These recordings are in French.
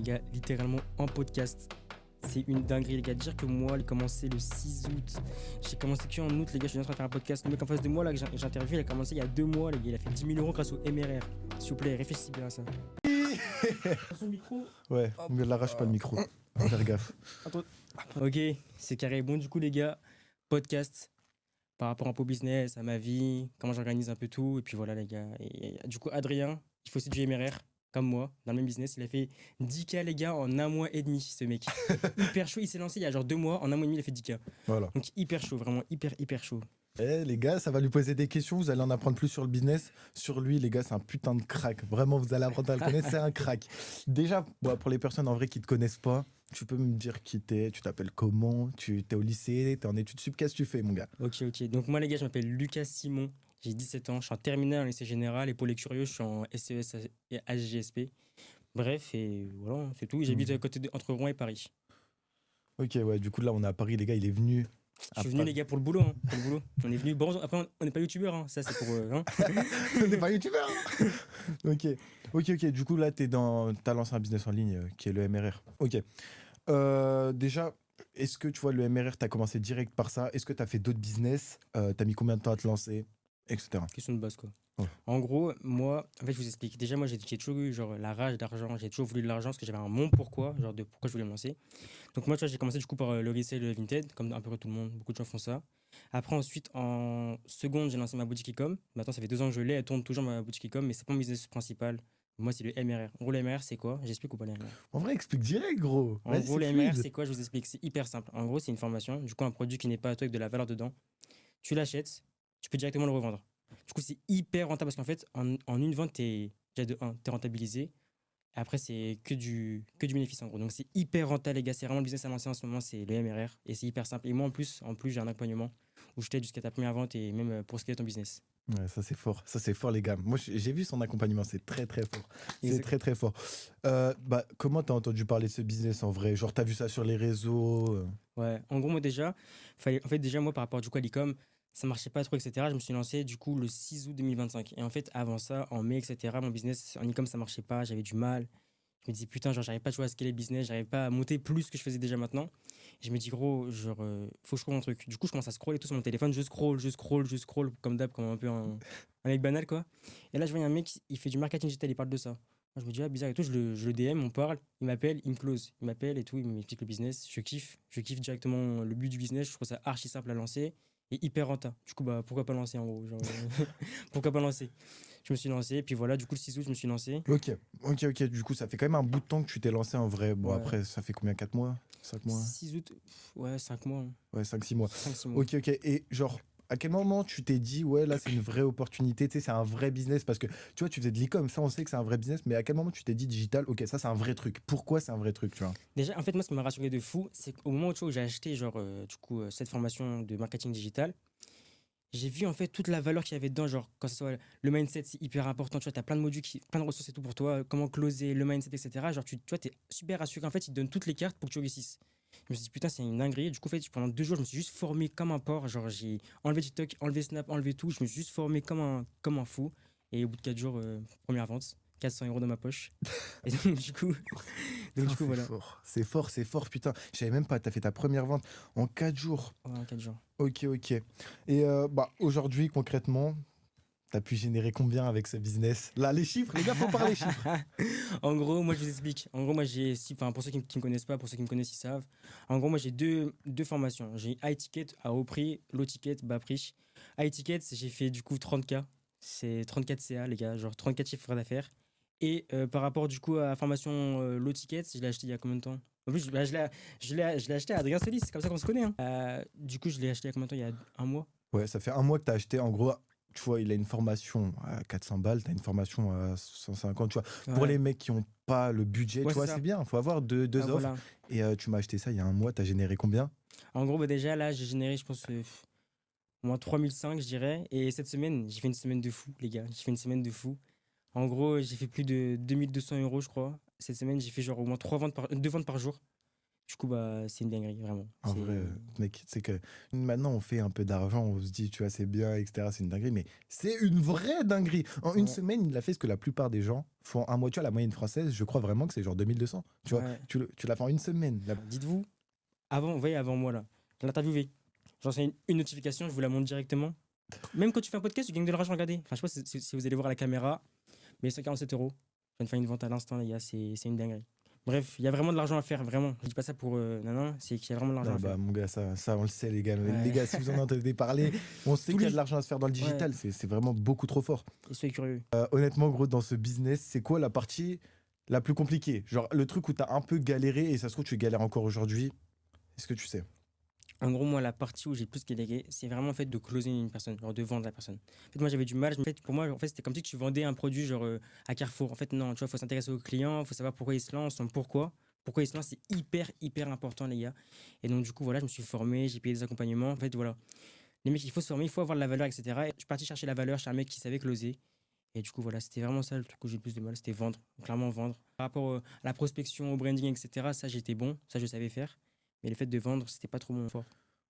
les gars, littéralement en podcast. C'est une dinguerie, les gars. Dire que moi, j'ai commencé le 6 août. J'ai commencé qu'en août, les gars. Je suis en train de faire un podcast. Le mec en face de moi, là, que j'ai interviewé, il a commencé il y a 2 mois, les gars. Il a fait 10 000 euros grâce au MRR. S'il vous plaît, réfléchissez bien à ça. Son micro. Ouais, mais l'arrache pas le micro. Faut faire gaffe. Attends. Ok, c'est carré. Bon, du coup, les gars, podcast par rapport un peu au business, à ma vie, comment j'organise un peu tout. Et puis voilà, les gars. Et du coup, Adrien, il faut aussi du MRR. Comme moi, dans le même business, il a fait 10K, les gars, en 1 mois et demi, ce mec. Hyper chaud, il s'est lancé il y a genre 2 mois, en 1 mois et demi, il a fait 10K. Voilà. Donc hyper chaud, vraiment hyper chaud. Eh les gars, ça va lui poser des questions, vous allez en apprendre plus sur le business. Sur lui, les gars, c'est un putain de crack. Vraiment, vous allez apprendre à le connaître, c'est un crack. Déjà, pour les personnes en vrai qui te connaissent pas, tu peux me dire qui t'es, tu t'appelles comment, tu t'es au lycée, t'es en études sup, qu'est-ce que tu fais, mon gars? Ok. Donc moi, les gars, je m'appelle Lucas Simon, j'ai 17 ans, je suis en terminale en lycée général et pour les curieux, je suis en SES et HGSP. Bref, et voilà, c'est tout. J'habite à côté entre Rouen et Paris. Ok, ouais, du coup, là, on est à Paris, les gars, il est venu. Je suis venu, les gars, pour le boulot. Pour le boulot. On est venu. Bon, après, on n'est pas youtubeur, hein. Ça, c'est pour. Hein. On n'est pas youtubeur. Ok. Du coup, là, t'as lancé un business en ligne qui est le MRR. Ok. Déjà, est-ce que tu vois, le MRR, t'as commencé direct par ça? Est-ce que t'as fait d'autres business? T'as mis combien de temps à te lancer? Etc. Question de base, quoi. Ouais. En gros, moi, en fait, je vous explique. Déjà, moi, j'ai toujours eu genre, la rage d'argent. J'ai toujours voulu de l'argent parce que j'avais un bon pourquoi, genre de pourquoi je voulais me lancer. Donc, moi, tu vois, j'ai commencé du coup par le resale Vinted, comme un peu tout le monde. Beaucoup de gens font ça. Après, ensuite, en seconde, j'ai lancé ma boutique e-com. Maintenant, ça fait 2 ans que je l'ai. Elle tourne toujours ma boutique e-com, mais c'est pas mon business principal. Moi, c'est le MRR. En gros, le MRR, c'est quoi? J'explique ou pas le MRR? En vrai, explique direct, gros. En Vas-y, gros, c'est le MRR, fluide. c'est quoi? Je vous explique. C'est hyper simple. En gros, c'est une formation. Du coup, un produit qui n'est pas à toi avec de la valeur dedans. Tu l'achètes, tu peux directement le revendre. Du coup, c'est hyper rentable parce qu'en fait, en une vente, déjà de 1, t'es rentabilisé. Et après, c'est que du bénéfice en gros. Donc, c'est hyper rentable, les gars. C'est vraiment le business à lancer en ce moment, c'est le MRR. Et c'est hyper simple. Et moi, en plus j'ai un accompagnement où je t'aide jusqu'à ta première vente et même pour scaler ton business. Ouais, ça c'est fort. Ça c'est fort, les gars. Moi, j'ai vu son accompagnement. C'est très très fort. C'est Exact. très très fort. Comment t'as entendu parler de ce business en vrai? Genre, t'as vu ça sur les réseaux? Ouais. En gros, moi, déjà, moi, par rapport du coup à l'e-com, ça marchait pas trop, etc. Je me suis lancé du coup le 6 août 2025. Et en fait, avant ça, en mai, etc., mon business en e-com, ça marchait pas. J'avais du mal. Je me dis, putain, genre, j'arrive pas, tu vois, à scaler le business, j'arrive pas à monter plus que je faisais déjà maintenant. Et je me dis, gros, genre, faut que je trouve un truc. Du coup, je commence à scroller tout sur mon téléphone, je scroll, comme d'hab, comme un peu un mec banal, quoi. Et là, je vois un mec, il fait du marketing digital, il parle de ça. Moi, je me dis, ah, bizarre et tout, je le DM, on parle, il m'appelle, il me close. Il m'appelle et tout, il m'explique le business, je kiffe directement le but du business, je trouve ça archi simple à lancer et hyper rentable. Du coup, bah, pourquoi pas lancer en gros, genre, pourquoi pas lancer? Je me suis lancé, et puis voilà, du coup, le 6 août, je me suis lancé. Ok. Du coup, ça fait quand même un bout de temps que tu t'es lancé en vrai. Bon, Ouais. après, ça fait combien? 4 mois? 5 mois? 6 août, ouais, 5 mois. Ouais, 5-6 mois. 5-6 mois. Ok. Et genre, à quel moment tu t'es dit, ouais, là, c'est une vraie opportunité, tu sais, c'est un vrai business? Parce que, tu vois, tu faisais de l'e-com, ça, on sait que c'est un vrai business, mais à quel moment tu t'es dit digital, ok, ça, c'est un vrai truc? Pourquoi c'est un vrai truc, tu vois? Déjà, en fait, moi, ce qui m'a rassuré de fou, c'est qu'au moment où, tu vois, où j'ai acheté, genre, du coup, cette formation de marketing digital, j'ai vu, en fait, toute la valeur qu'il y avait dedans, genre, quand ce soit le mindset, c'est hyper important, tu vois, t'as plein de modules, plein de ressources et tout pour toi, comment closer, le mindset, etc. Genre, tu vois, t'es super rassuré, en fait, ils te donnent toutes les cartes pour que tu réussisses. Je me suis dit, putain, c'est une dinguerie. Du coup, en fait, pendant 2 jours, je me suis juste formé comme un porc. Genre, j'ai enlevé TikTok, enlevé Snap, enlevé tout. Je me suis juste formé comme un fou. Et au bout de 4 jours, première vente, 400 euros dans ma poche. Et donc, du coup, Putain, voilà. c'est fort, putain. Je savais même pas, t'as fait ta première vente en 4 jours. Ouais, en 4 jours. Ok. Et aujourd'hui, concrètement, t'as pu générer combien avec ce business? Là, les chiffres, les gars, faut parler chiffres. En gros, moi, je vous explique. En gros, moi, enfin, pour ceux qui me connaissent pas, pour ceux qui me connaissent, ils savent. En gros, moi, j'ai deux formations. J'ai high ticket à haut prix, low ticket, bas prix. High ticket, j'ai fait du coup 30K. C'est 34 CA, les gars, genre 34 chiffres d'affaires. Et par rapport du coup à la formation low ticket, je l'ai acheté il y a combien de temps? En plus, je l'ai acheté à Adrien Solis, c'est comme ça qu'on se connaît. Hein. Du coup, je l'ai acheté il y a combien de temps? Il y a un mois. Ouais, ça fait un mois que t'as acheté. En gros, tu vois, il a une formation à 400 balles, t'as une formation à 150. Tu vois, pour Ouais. les mecs qui ont pas le budget, Ouais, tu vois, c'est ça. c'est bien. Faut avoir deux Ah, offres. voilà. Et tu m'as acheté ça il y a un mois, t'as généré combien? En gros, bah, déjà, là, j'ai généré, je pense, au moins 3005, je dirais. Et cette semaine, j'ai fait une semaine de fou, les gars. J'ai fait une semaine de fou. En gros, j'ai fait plus de 2200 euros, je crois. Cette semaine, j'ai fait genre au moins 2 ventes par jour. Du coup, bah, c'est une dinguerie, vraiment. En vrai, mec, c'est que maintenant on fait un peu d'argent, on se dit, tu vois, c'est bien, etc. C'est une dinguerie, mais c'est une vraie dinguerie. En une Ouais, semaine, il a fait ce que la plupart des gens font un mois. Tu vois, la moyenne française, je crois vraiment que c'est genre 2200. Tu vois, ouais. tu l'as fait en une semaine. Dites-vous, avant, vous voyez, avant moi, là, je l'interviewé. Genre, c'est une notification, je vous la montre directement. Même quand tu fais un podcast, tu gagnes de l'argent, regardez. Enfin, je sais pas si vous allez voir à la caméra, mais 147 euros. Je viens de faire une vente à l'instant, les gars, c'est une dinguerie. Bref, il y a vraiment de l'argent à faire, vraiment. Je dis pas ça pour non, c'est qu'il y a vraiment de l'argent Non, à faire. bah, mon gars, ça, on le sait, les gars. Les Ouais. gars, si vous en entendez parler, on sait Tous qu'il y a les... de l'argent à se faire dans le Ouais, digital. C'est vraiment beaucoup trop fort. et soyez curieux. Honnêtement, gros, dans ce business, c'est quoi la partie la plus compliquée? Genre, le truc où t'as un peu galéré et ça se trouve, tu galères encore aujourd'hui. Est-ce que tu sais? En gros, moi, la partie où j'ai le plus galéré, c'est vraiment en fait de closer une personne, genre de vendre la personne. En fait, moi, j'avais du mal. En fait, pour moi, en fait, c'était comme si tu vendais un produit genre à Carrefour. En fait, non, tu vois, faut s'intéresser au client, faut savoir pourquoi il se lance, son pourquoi. Pourquoi il se lance, c'est hyper important, les gars. Et donc, du coup, voilà, je me suis formé, j'ai payé des accompagnements. En fait, voilà. Les mecs, il faut se former, il faut avoir de la valeur, etc. Et je suis parti chercher la valeur chez un mec qui savait closer. Et du coup, voilà, c'était vraiment ça le truc où j'ai le plus de mal, c'était vendre, clairement vendre. Par rapport à la prospection, au branding, etc., ça, j'étais bon, ça, je savais faire. Mais le fait de vendre, c'était pas trop mon fort.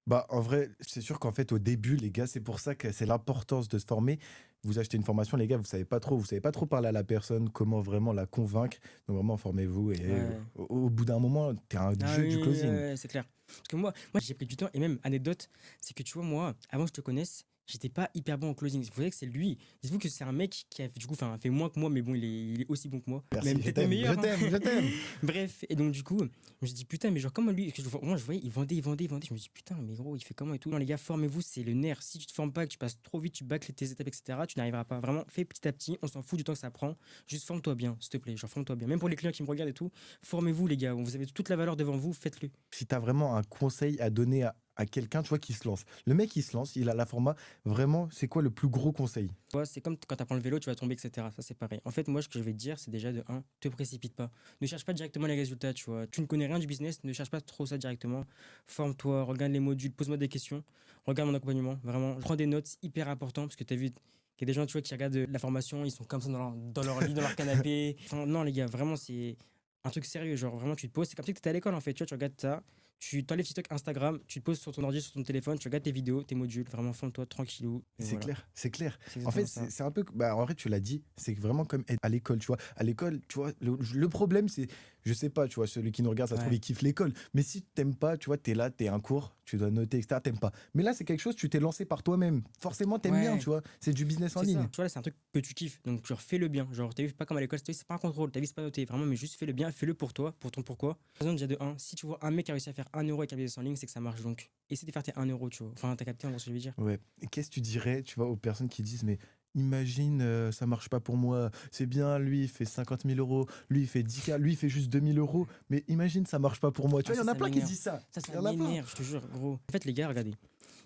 Bah, en vrai, c'est sûr qu'en fait, au début, les gars, c'est pour ça que c'est l'importance de se former. Vous achetez une formation, les gars, vous savez pas trop parler à la personne, comment vraiment la convaincre. Donc vraiment, formez-vous et Ouais. au bout d'un moment, t'es un Ah jeu oui, du oui, oui, closing. ouais, c'est clair. Parce que moi j'ai pris du temps. Et même, anecdote, c'est que tu vois, moi, avant que je te connaisse, j'étais pas hyper bon en closing. Vous voyez que c'est lui. Dites-vous que c'est un mec qui a du coup fait moins que moi, mais bon, il est aussi bon que moi. Merci, Même je peut-être même t'aime, je meilleur, hein. t'aime, je t'aime. Bref, et donc du coup, je me suis dit, putain, mais genre, comment lui, moi je voyais, il vendait. Je me suis dit, putain, mais gros, il fait comment et tout. Non, les gars, formez-vous, c'est le nerf. Si tu te formes pas, que tu passes trop vite, tu bâcles tes étapes, etc., tu n'arriveras pas. Vraiment, fais petit à petit, on s'en fout du temps que ça prend. Juste forme-toi bien, s'il te plaît. Genre, forme-toi bien. Même pour les clients qui me regardent et tout, formez-vous, les gars. Vous avez toute la valeur devant vous, faites-le. Si tu as vraiment un conseil à donner à quelqu'un, tu vois, qui se lance. Le mec, il se lance, il a la format. Vraiment, c'est quoi le plus gros conseil? Tu vois, c'est comme quand tu apprends le vélo, tu vas tomber, etc. Ça, c'est pareil. En fait, moi, ce que je vais te dire, c'est déjà de un, te précipite pas. Ne cherche pas directement les résultats, tu vois. Tu ne connais rien du business, ne cherche pas trop ça directement. Forme-toi, regarde les modules, pose-moi des questions. Regarde mon accompagnement, vraiment. Prends des notes, c'est hyper important, parce que tu as vu qu'il y a des gens, tu vois, qui regardent la formation, ils sont comme ça dans leur lit, dans leur canapé. Enfin, non, les gars, vraiment, c'est un truc sérieux. Genre, vraiment, tu te poses. C'est comme si tu étais à l'école, en fait. Tu vois, tu regardes ça. Tu t'enlèves TikTok, Instagram, tu te poses sur ton ordi, sur ton téléphone, tu regardes tes vidéos, tes modules, vraiment forme-toi tranquillou. Et C'est voilà. clair, c'est clair. C'est En fait, exactement ça. c'est un peu. Bah, en vrai, tu l'as dit, c'est vraiment comme être à l'école, tu vois. À l'école, tu vois, le problème, c'est. Je sais pas, tu vois, celui qui nous regarde, ça se trouve, Ouais. il kiffe l'école. Mais si t'aimes pas, tu vois, t'es là, t'es un cours, tu dois noter, etc. T'aimes pas. Mais là, c'est quelque chose, tu t'es lancé par toi-même. Forcément, t'aimes bien, Ouais. tu vois. C'est du business en C'est ça. ligne. Tu vois, là, c'est un truc que tu kiffes. Donc, genre, fais-le bien. Genre, t'as vu, pas comme à l'école, c'est pas un contrôle. T'as vu, c'est pas noté. Vraiment, mais juste fais-le bien. Fais-le pour toi, pour ton pourquoi. Par exemple, déjà de un, si tu vois un mec qui a réussi à faire 1 euro avec un business en ligne, c'est que ça marche. Donc, essaie de faire tes 1 euro, tu vois. Enfin, t'as capté en gros ce que je veux dire. Ouais. Et qu'est-ce que tu dirais, tu vois, aux personnes qui disent, mais imagine, ça marche pas pour moi, c'est bien, lui, il fait 50 000 euros, lui, il fait 10K, lui, il fait juste 2 000 euros, mais imagine, ça marche pas pour moi. Tu Ah, vois, il y ça, en a ça plein qui m'énerve. disent ça. Ça Il y en a plein. m'énerve, je te jure, gros. En fait, les gars, regardez.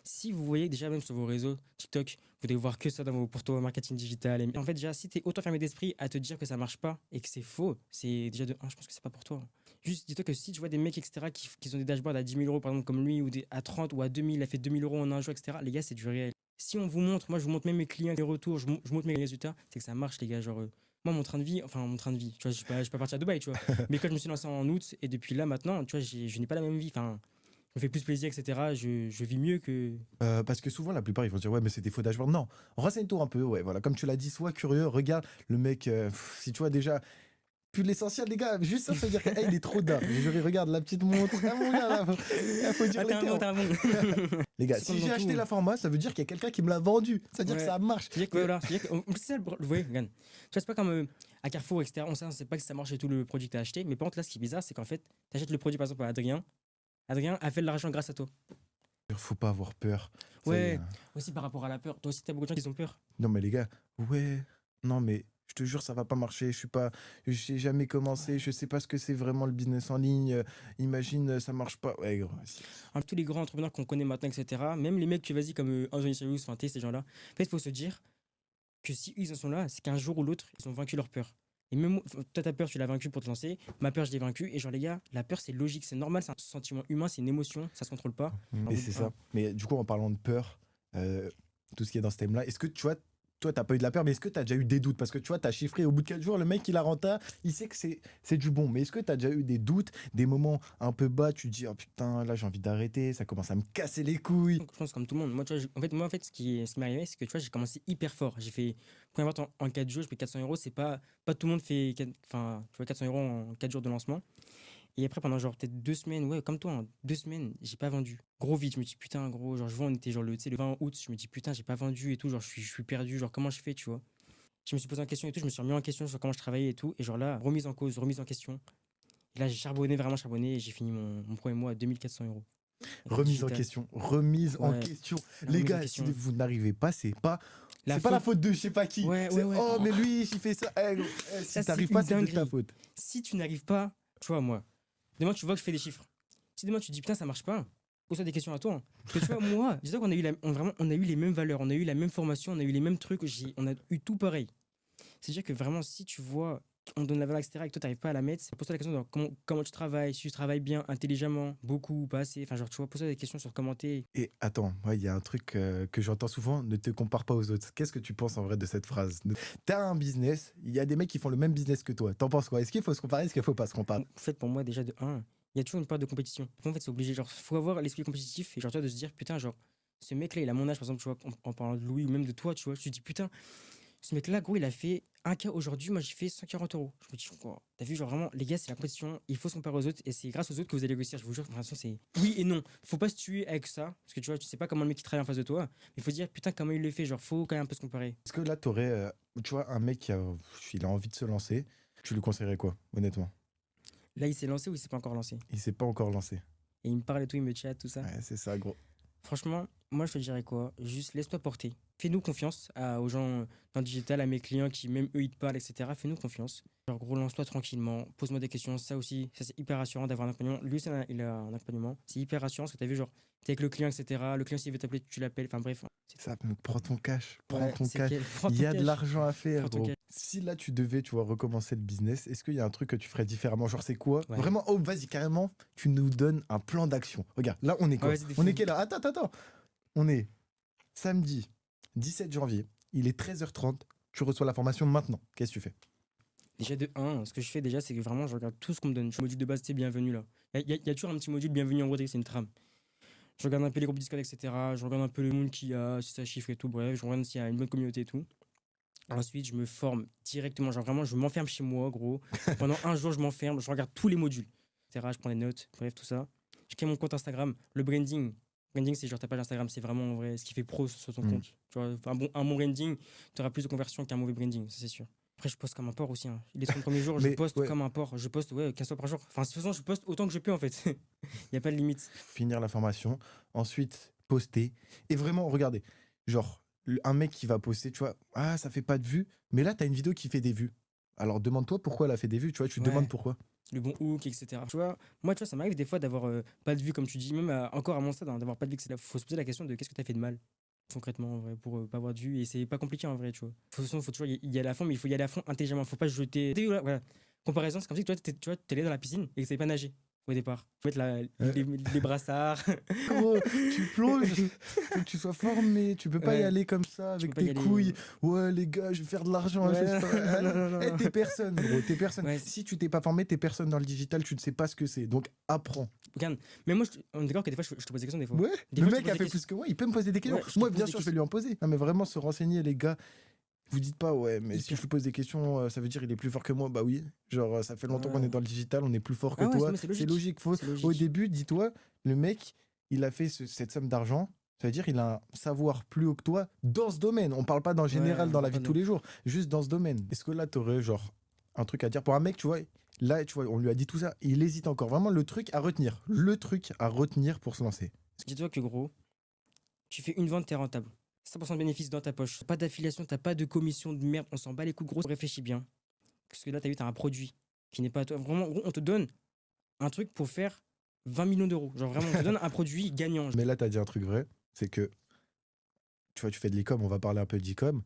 Si vous voyez déjà même sur vos réseaux TikTok, vous devez voir que ça dans pour ton marketing digital. Et en fait, déjà, si t'es autant fermé d'esprit à te dire que ça marche pas et que c'est faux, c'est déjà de un, je pense que c'est pas pour toi. Juste dis-toi que si tu vois des mecs, etc., qui ont des dashboards à 10 000 euros, par exemple, comme lui, ou à 30 ou à 2 000, il a fait 2 000 euros en un jour, etc., les gars, c'est du réel. Si on vous montre, moi, je vous montre même mes clients, les retours, je montre mes résultats, c'est que ça marche, les gars. Genre, moi, mon train de vie, tu vois, je suis pas parti à Dubaï, tu vois. Mais quand je me suis lancé en août et depuis là, maintenant, tu vois, je n'ai pas la même vie. Enfin, je me fais plus plaisir, etc. Je vis mieux que. Parce que souvent, la plupart, ils vont se dire, ouais, mais c'est des faux dashboards. Non, renseigne-toi un peu, ouais, voilà. Comme tu l'as dit, sois curieux, regarde le mec, si tu vois déjà, plus l'essentiel, les gars, juste ça, ça veut dire que, hey, il est trop dingue. Je regarde la petite montre, ah, mon gars, là, faut dire Ah, les t'es un bon, termes. t'es un bon. Les gars, C'est si comme j'ai dans acheté tout. la format, ça veut dire qu'il y a quelqu'un qui me l'a vendu. C'est-à-dire que Ouais. ça marche. C'est-à-dire que, voilà, c'est-à-dire que, c'est ça vous voyez, regarde. Tu vois, c'est pas comme à Carrefour, etc. On sait pas que ça marche et tout le produit que t'as acheté. Mais par contre, là, ce qui est bizarre, c'est qu'en fait, t'achètes le produit, par exemple, à Adrien. Adrien a fait de l'argent grâce à toi. Faut pas avoir peur. Ça y est, Ouais, hein. aussi par rapport à la peur. Toi aussi, t'as beaucoup de gens qui ont peur. Non, mais les gars, ouais, non, mais je te jure, ça va pas marcher. J'ai jamais commencé. Je sais pas ce que c'est vraiment le business en ligne. Imagine, ça marche pas. Ouais, gros. Tous les grands entrepreneurs qu'on connaît maintenant, etc. Même les mecs que vas-y, comme Anthony Cyrus, enfin, ces gens-là. En fait, il faut se dire que si ils en sont là, c'est qu'un jour ou l'autre, ils ont vaincu leur peur. Et même toi, ta peur, tu l'as vaincu pour te lancer. Ma peur, je l'ai vaincu. Et genre, les gars, la peur, c'est logique, c'est normal, c'est un sentiment humain, c'est une émotion, ça se contrôle pas. Mais Alors, c'est ça. Mais du coup, en parlant de peur, tout ce qui est dans ce thème-là, est-ce que tu vois, toi, t'as pas eu de la peur, mais est-ce que t'as déjà eu des doutes? Parce que tu vois, t'as chiffré au bout de 4 jours, le mec, il a renta, il sait que c'est du bon. Mais est-ce que t'as déjà eu des doutes, des moments un peu bas, tu te dis, oh putain, là, j'ai envie d'arrêter, ça commence à me casser les couilles. Je pense comme tout le monde. Moi, tu vois, ce qui m'est arrivé, c'est que tu vois, j'ai commencé hyper fort. J'ai fait, première vente en 4 jours, je fais 400 euros. C'est pas tout le monde fait, enfin, tu vois, 400 euros en 4 jours de lancement. Et après, pendant genre peut-être 2 semaines, ouais, comme toi, hein, 2 semaines, j'ai pas vendu. Gros vide, je me dis putain, gros, genre je vois, on était genre tu sais, le 20 août, je me dis putain, j'ai pas vendu et tout, genre je suis perdu, genre comment je fais, tu vois. Je me suis posé en question et tout, je me suis remis en question sur comment je travaillais et tout. Et genre là, remise en cause, remise en question. Et là, j'ai charbonné, vraiment charbonné, et j'ai fini mon premier mois à 2400 euros. Avec le Remise en digital. question, remise en Ouais, question. la Les remise en gars, si question. vous n'arrivez pas, La c'est pas la faute. faute de je sais pas qui. Ouais, C'est, ouais, ouais. oh, Oh, mais lui, il fait ça. Eh, gros, si ça, c'est t'arrives pas, une c'est de ta dinguerie. faute. Si tu n'arrives pas, tu vois, moi, demain, tu vois que je fais des chiffres. Si demain, tu te dis, putain, ça marche pas, pose-toi des questions à toi, hein. Parce que tu vois, moi, je sais qu'on a eu, vraiment, on a eu les mêmes valeurs, on a eu la même formation, on a eu les mêmes trucs, on a eu tout pareil. C'est-à-dire que vraiment, si tu vois, on donne la valeur, etc., et que toi, tu n'arrives pas à la mettre, pose-toi la question de comment tu travailles, si tu travailles bien, intelligemment, beaucoup, pas assez. Enfin, genre, tu vois, pose-toi des questions sur comment t'es. Et attends, il y a un truc que j'entends souvent, ne te compare pas aux autres. Qu'est-ce que tu penses en vrai de cette phrase? T'as un business, il y a des mecs qui font le même business que toi. T'en penses quoi? Est-ce qu'il faut se comparer? Est-ce qu'il faut pas se comparer? En fait, pour moi, déjà, de un, il y a toujours une part de compétition. En fait, c'est obligé. Genre, faut avoir l'esprit compétitif et genre, toi, de se dire, putain, genre, ce mec-là, il a mon âge, par exemple, tu vois, en parlant de Louis ou même de toi, tu vois, tu te dis, putain, ce mec-là, gros, il a fait un cas aujourd'hui, moi, j'ai fait 140 euros. Je me dis, quoi, t'as vu, genre, vraiment, les gars, c'est la compétition, il faut se comparer aux autres et c'est grâce aux autres que vous allez réussir. Je vous jure, de toute façon, c'est oui et non. Faut pas se tuer avec ça, parce que tu vois, tu sais pas comment le mec qui travaille en face de toi, mais il faut se dire, putain, comment il le fait, genre, faut quand même un peu se comparer. Est-ce que là, t'aurais, tu vois, un mec il a envie de se lancer, tu lui conseillerais quoi, honnêtement? Là, il s'est lancé ou il s'est pas encore lancé? Il s'est pas encore lancé. Et il me parle et tout, il me chat, tout ça. Ouais, c'est ça, gros. Franchement, moi je te dirais quoi? Juste laisse-toi porter. Fais-nous confiance aux gens dans le digital, à mes clients qui même eux ils te parlent, etc. Fais-nous confiance. Genre gros, lance-toi tranquillement, pose-moi des questions. Ça aussi, ça c'est hyper rassurant d'avoir un accompagnement. Lui, il a un accompagnement. C'est hyper rassurant parce que t'as vu, genre, t'es avec le client, etc. Le client s'il veut t'appeler, tu l'appelles. Enfin bref. Ça, prends ton cash, prends Ouais, ton c'est cash. quel. Prends Il ton y a de cash. l'argent à faire, Prends ton gros. cash. Si là, tu devais, tu vois, recommencer le business, est-ce qu'il y a un truc que tu ferais différemment? Genre, c'est quoi? Ouais. Vraiment, oh, vas-y, carrément, tu nous donnes un plan d'action. Regarde, là, on est quoi? Ouais, vas-y, On est défini. quelle heure? Attends. On est samedi 17 janvier, il est 13h30, tu reçois la formation maintenant. Qu'est-ce que tu fais? Déjà de un, ce que je fais déjà, c'est que vraiment je regarde tout ce qu'on me donne. Le module de base, c'est bienvenu là. Il y a toujours un petit module bienvenu en gros, c'est une trame. Je regarde un peu les groupes Discord, etc. Je regarde un peu le monde qu'il y a, si ça chiffre et tout. Bref, je regarde s'il y a une bonne communauté et tout. Ensuite, je me forme directement. Genre vraiment, je m'enferme chez moi, gros. Pendant un jour, je m'enferme. Je regarde tous les modules, etc. Je prends des notes, bref, tout ça. Je crée mon compte Instagram. Le branding. Branding, c'est genre ta page Instagram. C'est vraiment en vrai ce qui fait pro sur ton Mm. compte. Tu vois, un bon branding, tu auras plus de conversion qu'un mauvais branding, ça c'est sûr. Après, je poste comme un porc aussi, hein. Les 30 premiers jours, je Mais poste ouais, comme un porc. Je poste, ouais, 15 fois par jour. Enfin, de toute façon, je poste autant que je peux, en fait. Il n'y a pas de limite. finir la formation, ensuite poster. Et vraiment, regardez, genre, un mec qui va poster, tu vois, ah, ça fait pas de vues, mais là, t'as une vidéo qui fait des vues. Alors, demande-toi pourquoi elle a fait des vues, tu vois, tu te demandes Ouais. pourquoi. Le bon hook, etc. Tu vois, moi, tu vois, ça m'arrive des fois d'avoir pas de vue, comme tu dis, même encore à mon stade, hein, d'avoir pas de vue. Faut se poser la question de qu'est-ce que tu as fait de mal, concrètement, en vrai, pour pas avoir de vue. Et c'est pas compliqué, en vrai, tu vois. Faut toujours y aller à fond, mais il faut y aller à fond intelligemment. Faut pas se jeter. Voilà. Comparaison, c'est comme si toi, tu vois, t'es allé dans la piscine et que tu savais pas nager au départ. Faut mettre les brassards. Gros, tu plonges, faut que tu sois formé, tu peux pas y Ouais, aller comme ça tu peux avec pas y tes aller. couilles. Ouais, les gars, je vais faire de l'argent. Ouais, je fais ça. non, non, non, Eh, non. t'es personne, gros, t'es personne. Ouais, Si tu t'es pas formé, t'es personne dans le digital, tu ne sais pas ce que c'est. Donc, apprends. regarde. Mais moi, on est d'accord que des fois, je te pose des questions, des fois. Ouais, Des le fois, je te mec a pose des fait questions. plus que moi, il peut me poser des questions. Ouais, je te Moi, pose bien des sûr, je questions. vais lui en poser. Non, mais vraiment, se renseigner, les gars. Vous dites pas, ouais, mais si Hyper. je lui pose des questions, ça veut dire il est plus fort que moi. Bah oui, genre, ça fait longtemps qu'on est Ouais. dans le digital, on est plus fort que Ah ouais, toi. mais c'est C'est logique. logique. C'est Au logique. début, dis-toi, le mec, il a fait cette somme d'argent. Ça veut dire il a un savoir plus haut que toi dans ce domaine. On parle pas d'en général Ouais, dans on la parle vie pas de de tous les jours, juste dans ce domaine. Est-ce que là, t'aurais genre un truc à dire pour un mec, tu vois? Là, tu vois, on lui a dit tout ça, il hésite encore. Vraiment, le truc à retenir. Le truc à retenir pour se lancer. Dis-toi que gros, tu fais une vente, t'es rentable. 100% de bénéfices dans ta poche. Pas d'affiliation, t'as pas de commission de merde, on s'en bat les couilles, gros. Réfléchis bien. Parce que là, t'as vu, t'as un produit qui n'est pas à toi. Vraiment, gros, on te donne un truc pour faire 20 millions d'euros. Genre vraiment, on te donne un produit gagnant. Mais là, t'as dit un truc vrai, c'est que tu vois, tu fais de l'e-com, on va parler un peu d'e-com.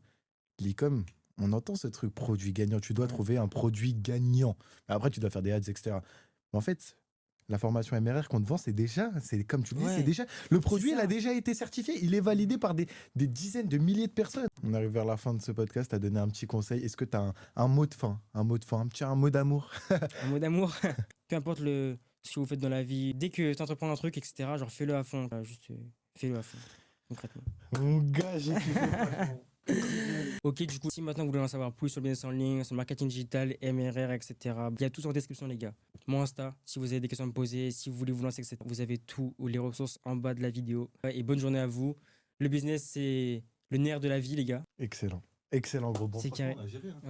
L'e-com, on entend ce truc produit gagnant. Tu dois Ouais. trouver un produit gagnant. Après, tu dois faire des ads, etc. Mais en fait, La formation MRR qu'on te vend, c'est comme tu le dis, c'est Ouais, déjà. Le produit, c'est il a ça. déjà été certifié. Il est validé par des dizaines de milliers de personnes. On arrive vers la fin de ce podcast. Tu as donné un petit conseil. Est-ce que tu as un mot de fin? Un mot de fin, un mot d'amour? Un mot d'amour, peu importe ce que vous faites dans la vie, dès que tu entreprends un truc, etc., genre fais-le à fond. Juste fais-le à fond, concrètement. Mon gars, j'ai kiffé, franchement. Ok, du coup, si maintenant vous voulez en savoir plus sur le business en ligne, sur le marketing digital, MRR, etc., il y a tout en description, les gars. Mon Insta, si vous avez des questions à me poser, si vous voulez vous lancer, etc., vous avez tout ou les ressources en bas de la vidéo. Et bonne journée à vous. Le business, c'est le nerf de la vie, les gars. Excellent. Excellent, gros. Bon, C'est franchement, carré. on a géré, hein. Ouais.